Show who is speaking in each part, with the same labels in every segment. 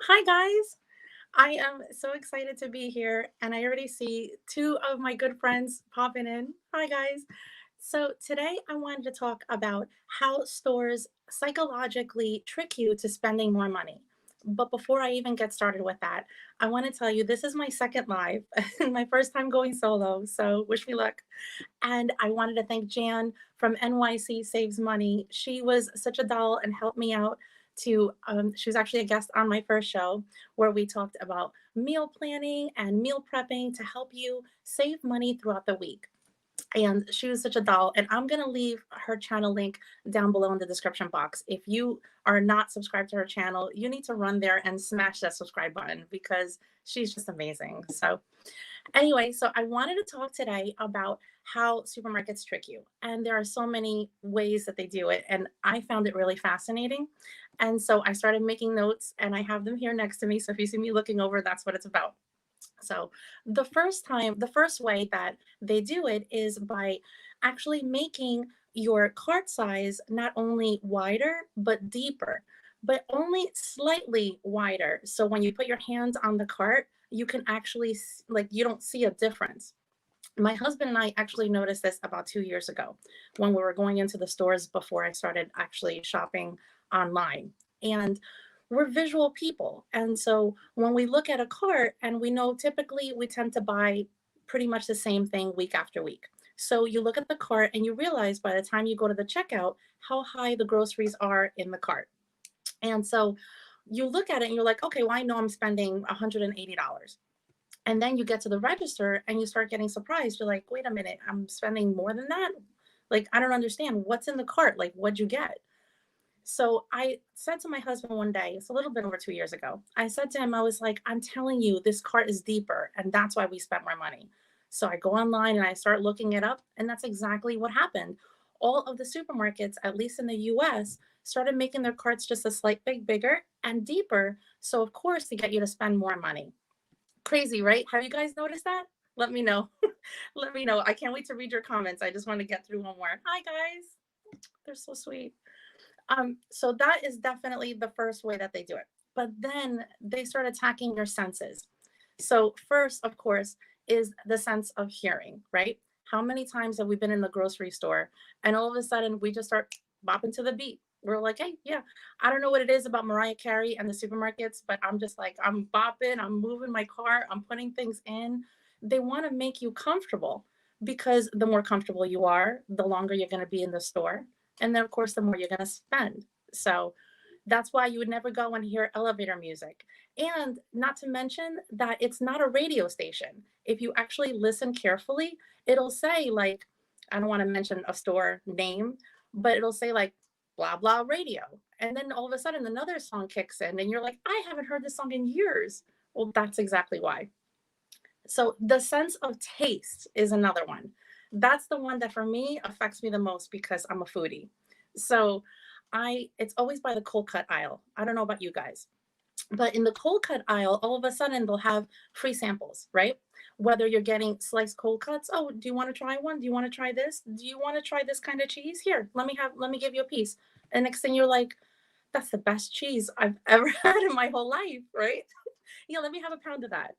Speaker 1: Hi, guys. I am so excited to be here, and I already see two of my good friends popping in. Hi, guys. So, today I wanted to talk about how stores psychologically trick you to spending more money. But before I even get started with that, I want to tell you this is my second live and my first time going solo. So, wish me luck. And I wanted to thank Jan from NYC Saves Money. She was such a doll and helped me out she was actually a guest on my first show where we talked about meal planning and meal prepping to help you save money throughout the week. And she was such a doll. And I'm going to leave her channel link down below in the description box. If you are not subscribed to her channel, you need to run there and smash that subscribe button because she's just amazing. So, anyway, so I wanted to talk today about how supermarkets trick you. And there are so many ways that they do it. And I found it really fascinating. And so I started making notes and I have them here next to me. So if you see me looking over, that's what it's about. So the first way that they do it is by actually making your cart size not only wider, but deeper, but only slightly wider. So when you put your hands on the cart, you can actually, like, you don't see a difference. My husband and I actually noticed this about 2 years ago when we were going into the stores before I started actually shopping online. And we're visual people. And so when we look at a cart and we know typically we tend to buy pretty much the same thing week after week. So you look at the cart and you realize by the time you go to the checkout how high the groceries are in the cart. And so you look at it and you're like, okay, well, I know I'm spending $180. And then you get to the register and you start getting surprised. You're like, wait a minute, I'm spending more than that? Like, I don't understand. What's in the cart? Like, what'd you get? So I said to my husband one day, it's a little bit over 2 years ago. I said to him, I was like, I'm telling you, this cart is deeper, and that's why we spent more money. So I go online and I start looking it up, and that's exactly what happened. All of the supermarkets, at least in the US, started making their carts just a slight bit bigger and deeper. So, of course, to get you to spend more money. Crazy, right? Have you guys noticed that? Let me know. Let me know. I can't wait to read your comments. I just want to get through one more. Hi, guys. They're so sweet. So that is definitely the first way that they do it. But then they start attacking your senses. So first, of course, is the sense of hearing, right? How many times have we been in the grocery store and all of a sudden we just start bopping to the beat? We're like, hey, yeah, I don't know what it is about Mariah Carey and the supermarkets, but I'm just like, I'm bopping, I'm moving my car, I'm putting things in. They want to make you comfortable because the more comfortable you are, the longer you're going to be in the store. And then, of course, the more you're going to spend. So that's why you would never go and hear elevator music. And not to mention that it's not a radio station. If you actually listen carefully, it'll say, like, I don't want to mention a store name, but it'll say, like, blah, blah radio. And then all of a sudden, another song kicks in, and you're like, I haven't heard this song in years. Well, that's exactly why. So the sense of taste is another one. That's the one that for me affects me the most because I'm a foodie. So it's always by the cold cut aisle. I don't know about you guys, but in the cold cut aisle, all of a sudden they'll have free samples, right? Whether you're getting sliced cold cuts, oh, do you want to try one? Do you want to try this? Do you want to try this kind of cheese? Here, let me give you a piece. And next thing you're like, that's the best cheese I've ever had in my whole life, right? Yeah, let me have a pound of that.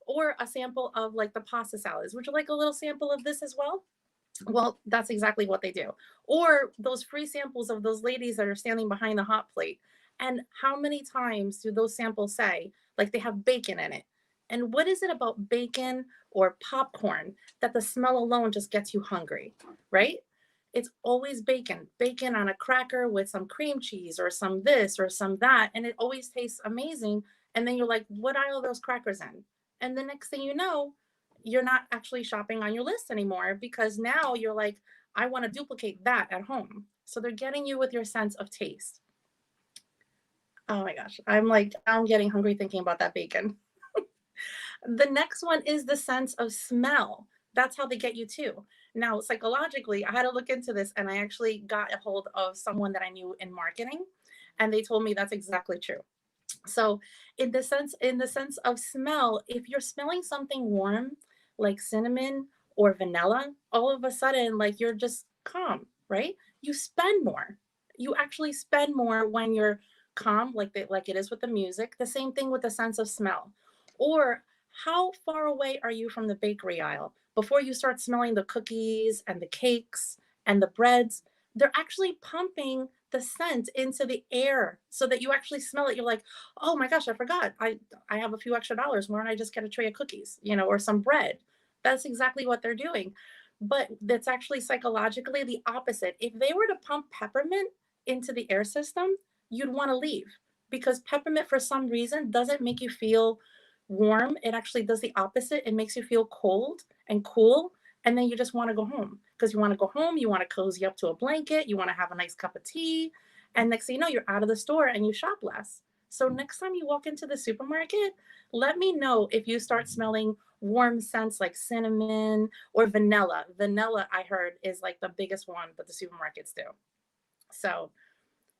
Speaker 1: Or a sample of like the pasta salads. Would you like a little sample of this as well? Well, that's exactly what they do. Or those free samples of those ladies that are standing behind the hot plate. And how many times do those samples say, like, they have bacon in it? And what is it about bacon or popcorn that the smell alone just gets you hungry, right? It's always bacon, bacon on a cracker with some cream cheese or some this or some that. And it always tastes amazing. And then you're like, what are all those crackers in? And the next thing you know, you're not actually shopping on your list anymore because now you're like, I want to duplicate that at home. So they're getting you with your sense of taste. Oh my gosh. I'm like, I'm getting hungry thinking about that bacon. The next one is the sense of smell. That's how they get you too. Now, psychologically, I had to look into this and I actually got a hold of someone that I knew in marketing and they told me that's exactly true. So, in the sense of smell, if you're smelling something warm like cinnamon or vanilla, all of a sudden like you're just calm, right? You spend more. You actually spend more when you're calm, like it is with the music. The same thing with the sense of smell. Or how far away are you from the bakery aisle before you start smelling the cookies and the cakes and the breads? They're actually pumping the scent into the air so that you actually smell it. You're like, oh my gosh, I forgot. I have a few extra dollars. Why don't I just get a tray of cookies, or some bread? That's exactly what they're doing. But that's actually psychologically the opposite. If they were to pump peppermint into the air system, you'd want to leave because peppermint, for some reason, doesn't make you feel warm. It actually does the opposite. It makes you feel cold and cool. And then you just want to go home because you want to go home. You want to cozy up to a blanket. You want to have a nice cup of tea. And next thing you know, you're out of the store and you shop less. So next time you walk into the supermarket, let me know if you start smelling warm scents like cinnamon or vanilla. Vanilla, I heard, is like the biggest one that the supermarkets do. So,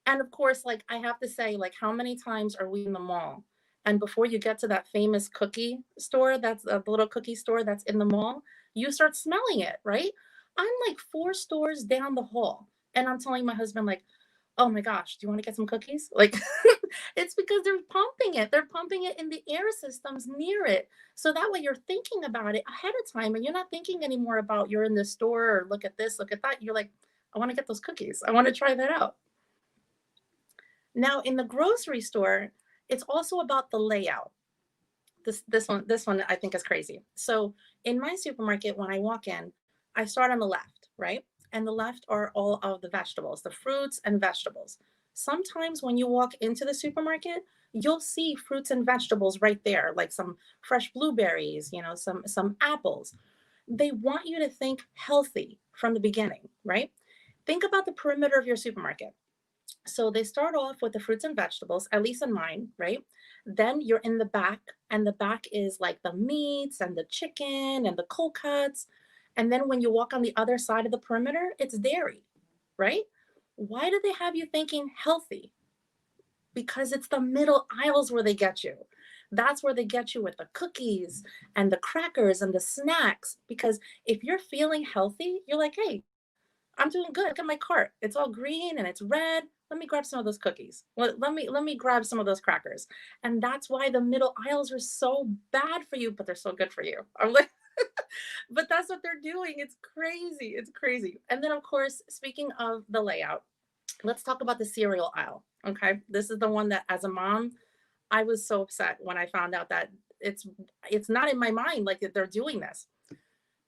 Speaker 1: and of course, like I have to say, like, how many times are we in the mall? And before you get to that famous cookie store, that's a little cookie store that's in the mall, you start smelling it, right? I'm like 4 stores down the hall. And I'm telling my husband, like, oh my gosh, do you want to get some cookies? Like, it's because they're pumping it. They're pumping it in the air systems near it. So that way you're thinking about it ahead of time and you're not thinking anymore about you're in the store or look at this, look at that. You're like, I want to get those cookies. I want to try that out. Now in the grocery store, it's also about the layout. This one I think is crazy. So in my supermarket, when I walk in, I start on the left, right? And the left are all of the vegetables, the fruits and vegetables. Sometimes when you walk into the supermarket, you'll see fruits and vegetables right there, like some fresh blueberries, some apples. They want you to think healthy from the beginning, right? Think about the perimeter of your supermarket. So they start off with the fruits and vegetables, at least in mine, right? Then you're in the back, and the back is like the meats and the chicken and the cold cuts. And then when you walk on the other side of the perimeter, it's dairy, right? Why do they have you thinking healthy? Because it's the middle aisles where they get you. That's where they get you with the cookies and the crackers and the snacks. Because if you're feeling healthy, you're like, hey, I'm doing good. Look at my cart. It's all green and it's red. Let me grab some of those cookies. Let me grab some of those crackers. And that's why the middle aisles are so bad for you, but they're so good for you. I'm like, but that's what they're doing. It's crazy. It's crazy. And then of course, speaking of the layout, let's talk about the cereal aisle. Okay. This is the one that as a mom, I was so upset when I found out that it's it's not in my mind like that they're doing this.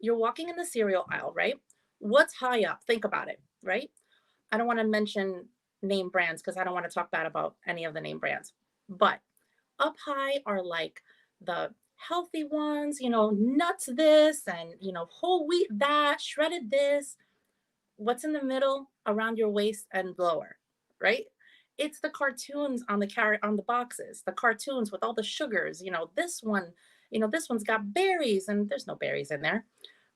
Speaker 1: You're walking in the cereal aisle, right? What's high up? Think about it, right? I don't want to mention name brands because I don't want to talk bad about any of the name brands. But up high are like the healthy ones, nuts this and, whole wheat that, shredded this. What's in the middle around your waist and lower, right? It's the cartoons on the boxes, the cartoons with all the sugars. This one's got berries and there's no berries in there.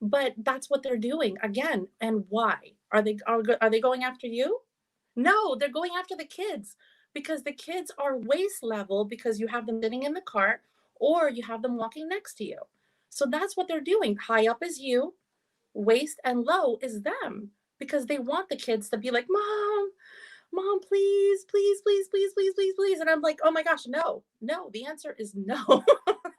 Speaker 1: But that's what they're doing again. And why? Are they going after you? No, they're going after the kids because the kids are waist level because you have them sitting in the cart or you have them walking next to you. So that's what they're doing. High up is you, waist and low is them because they want the kids to be like, Mom, Mom, please, please, please, please, please, please, please. And I'm like, oh my gosh, no, no. The answer is no.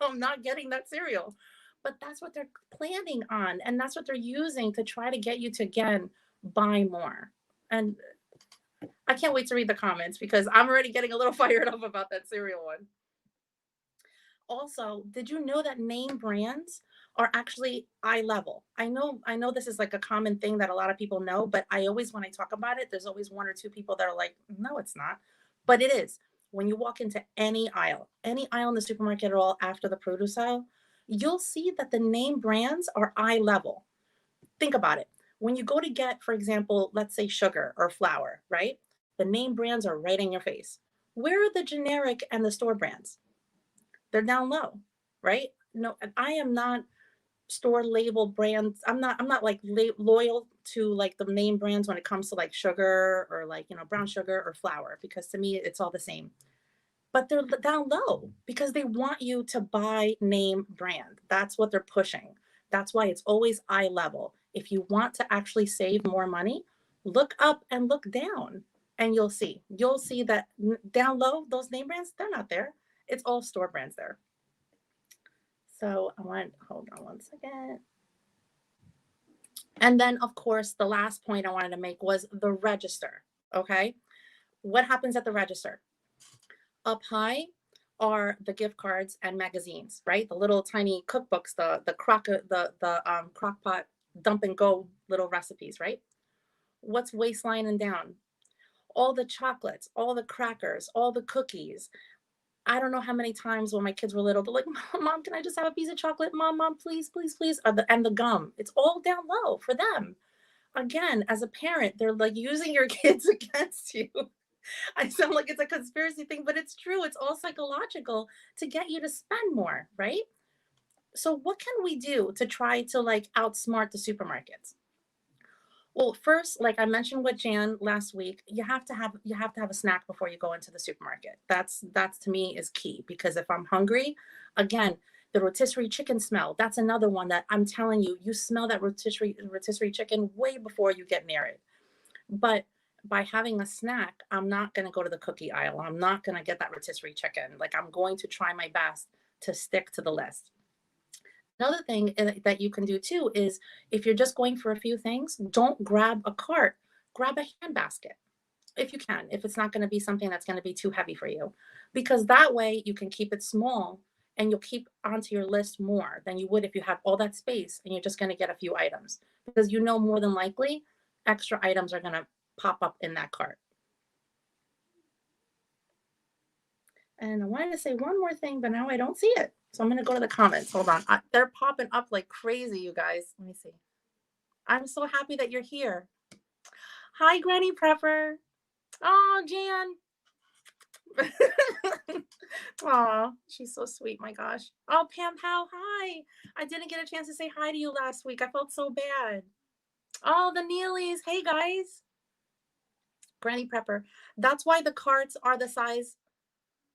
Speaker 1: I'm not getting that cereal. But that's what they're planning on. And that's what they're using to try to get you to, again, buy more. And I can't wait to read the comments because I'm already getting a little fired up about that cereal one. Also, did you know that name brands are actually eye level? I know this is like a common thing that a lot of people know, but I always when I talk about it, there's always one or two people that are like, "No, it's not." But it is. When you walk into any aisle in the supermarket at all after the produce aisle, you'll see that the name brands are eye level. Think about it. When you go to get, for example, let's say sugar or flour, right? The name brands are right in your face. Where are the generic and the store brands? They're down low, right? No, I am not store label brands. I'm not like loyal to like the name brands when it comes to like sugar or like, brown sugar or flour, because to me it's all the same. But they're down low because they want you to buy name brand. That's what they're pushing. That's why it's always eye level. If you want to actually save more money, look up and look down. and you'll see that down low, those name brands, they're not there. It's all store brands there. So hold on one second. And then, of course, the last point I wanted to make was the register. Okay. What happens at the register? Up high are the gift cards and magazines, right? The little tiny cookbooks, the crock pot dump and go little recipes, right? What's waistline and down? All the chocolates, all the crackers, all the cookies. I don't know how many times when my kids were little, they're like, Mom, can I just have a piece of chocolate? Mom, please, please, please. And the gum. It's all down low for them. Again, as a parent, they're like using your kids against you. I sound like it's a conspiracy thing, but it's true. It's all psychological to get you to spend more, right? So what can we do to try to like outsmart the supermarkets? Well, first, like I mentioned with Jan last week, you have to have a snack before you go into the supermarket. That's to me is key because if I'm hungry, again, the rotisserie chicken smell, that's another one that I'm telling you, you smell that rotisserie chicken way before you get near it. But by having a snack, I'm not going to go to the cookie aisle. I'm not going to get that rotisserie chicken. Like I'm going to try my best to stick to the list. Another thing that you can do too is if you're just going for a few things, don't grab a cart, grab a hand basket if you can, if it's not going to be something that's going to be too heavy for you, because that way you can keep it small and you'll keep onto your list more than you would if you have all that space and you're just going to get a few items because you know more than likely extra items are going to pop up in that cart. And I wanted to say one more thing, but now I don't see it. So I'm going to go to the comments. Hold on. They're popping up like crazy, you guys. Let me see. I'm so happy that you're here. Hi, Granny Prepper. Oh, Jan. Oh, she's so sweet. My gosh. Oh, Pam Howe. Hi. I didn't get a chance to say hi to you last week. I felt so bad. Oh, the Neelys. Hey, guys. Granny Prepper. That's why the carts are the size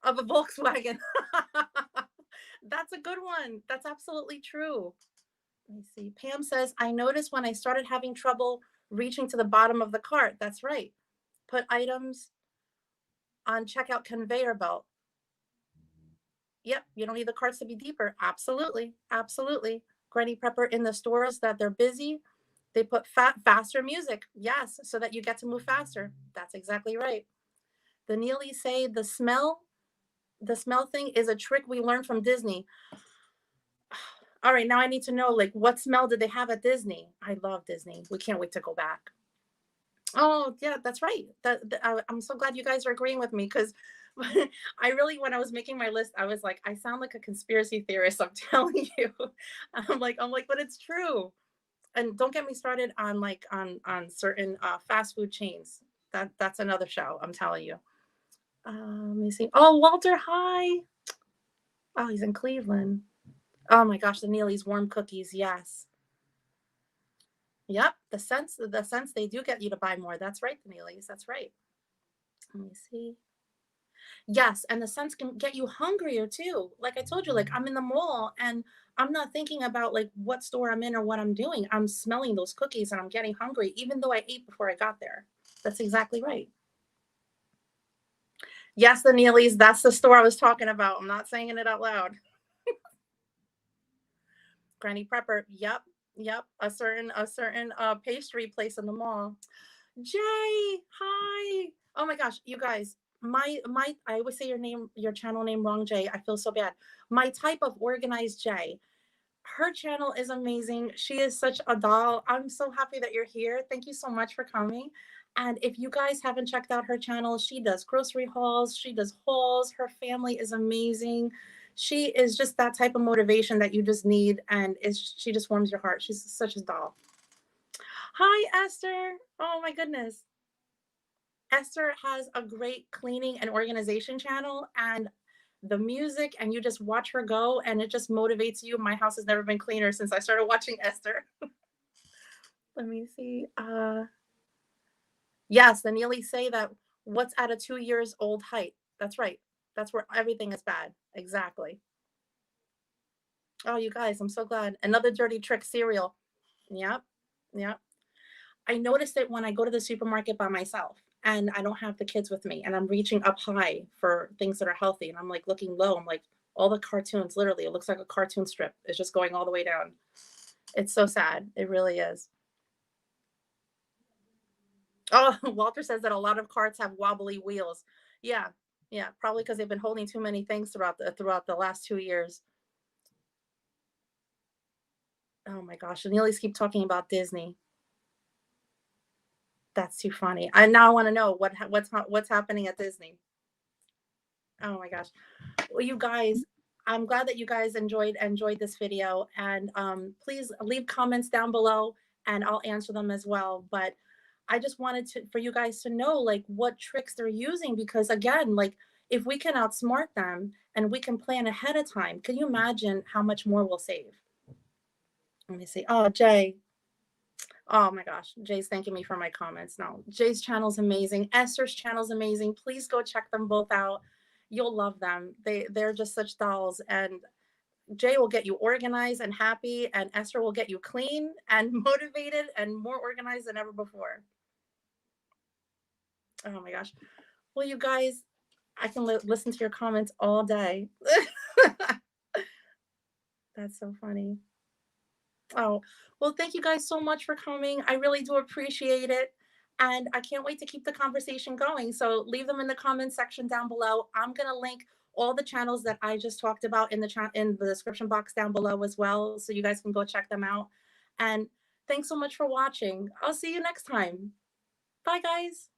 Speaker 1: of a Volkswagen. That's a good one. That's absolutely true. Let me see. Pam says, I noticed when I started having trouble reaching to the bottom of the cart. That's right. Put items on checkout conveyor belt. Yep, you don't need the carts to be deeper. Absolutely. Absolutely. Granny Prepper, in the stores that they're busy, they put faster music. Yes, so that you get to move faster. That's exactly right. The Neelys say the smell thing is a trick we learned from Disney. All right, now I need to know, like, what smell did they have at Disney? I love Disney. We can't wait to go back. Oh, yeah, that's right. I'm so glad you guys are agreeing with me because I really, when I was making my list, I was like, I sound like a conspiracy theorist. I'm telling you. I'm like, but it's true. And don't get me started on like on certain fast food chains. That's another show. I'm telling you. Let me see. Oh, Walter, hi. Oh, he's in Cleveland. Oh my gosh, the Neely's warm cookies. Yes. Yep. The sense they do get you to buy more. That's right, the Neely's. That's right. Let me see. Yes, and the scents can get you hungrier too. Like I told you, like I'm in the mall and I'm not thinking about like what store I'm in or what I'm doing. I'm smelling those cookies and I'm getting hungry, even though I ate before I got there. That's exactly right. Yes, the Neely's, that's the store I was talking about. I'm not saying it out loud. Granny Prepper. Yep. Yep. A certain pastry place in the mall. Jay, hi. Oh my gosh, you guys, my I always say your channel name wrong, Jay. I feel so bad. My Type of Organized Jai. Her channel is amazing. She is such a doll. I'm so happy that you're here. Thank you so much for coming. And if you guys haven't checked out her channel, she does grocery hauls, she does hauls. Her family is amazing. She is just that type of motivation that you just need, and she just warms your heart. She's such a doll. Hi, Esther. Oh my goodness. Esther has a great cleaning and organization channel and the music, and you just watch her go and it just motivates you. My house has never been cleaner since I started watching Esther. Let me see. Yes, the Neely say that what's at a 2 years old height. That's right. That's where everything is bad. Exactly. Oh, you guys, I'm so glad. Another dirty trick cereal. Yep. Yep. I noticed it when I go to the supermarket by myself. and I don't have the kids with me, and I'm reaching up high for things that are healthy, and I'm like looking low. I'm like, all the cartoons, literally, it looks like a cartoon strip. It's just going all the way down. It's so sad. It really is. Oh, Walter says that a lot of carts have wobbly wheels. Yeah, yeah, probably because they've been holding too many things throughout the last 2 years. Oh my gosh, and you always keep talking about Disney. That's too funny. I now want to know what's happening at Disney. Oh my gosh. Well, you guys, I'm glad that you guys enjoyed this video, and please leave comments down below, and I'll answer them as well. But I just wanted to for you guys to know like what tricks they're using, because again, like if we can outsmart them and we can plan ahead of time, can you imagine how much more we'll save? Let me see. Oh, Jay. Oh my gosh, Jay's thanking me for my comments. No, Jay's channel's amazing. Esther's channel's amazing. Please go check them both out. You'll love them. They're just such dolls. And Jay will get you organized and happy, and Esther will get you clean and motivated and more organized than ever before. Oh my gosh. Well, you guys, I can listen to your comments all day. That's so funny. Oh, well, thank you guys so much for coming. I really do appreciate it. And I can't wait to keep the conversation going. So leave them in the comment section down below. I'm going to link all the channels that I just talked about in the description box down below as well. So you guys can go check them out. And thanks so much for watching. I'll see you next time. Bye, guys.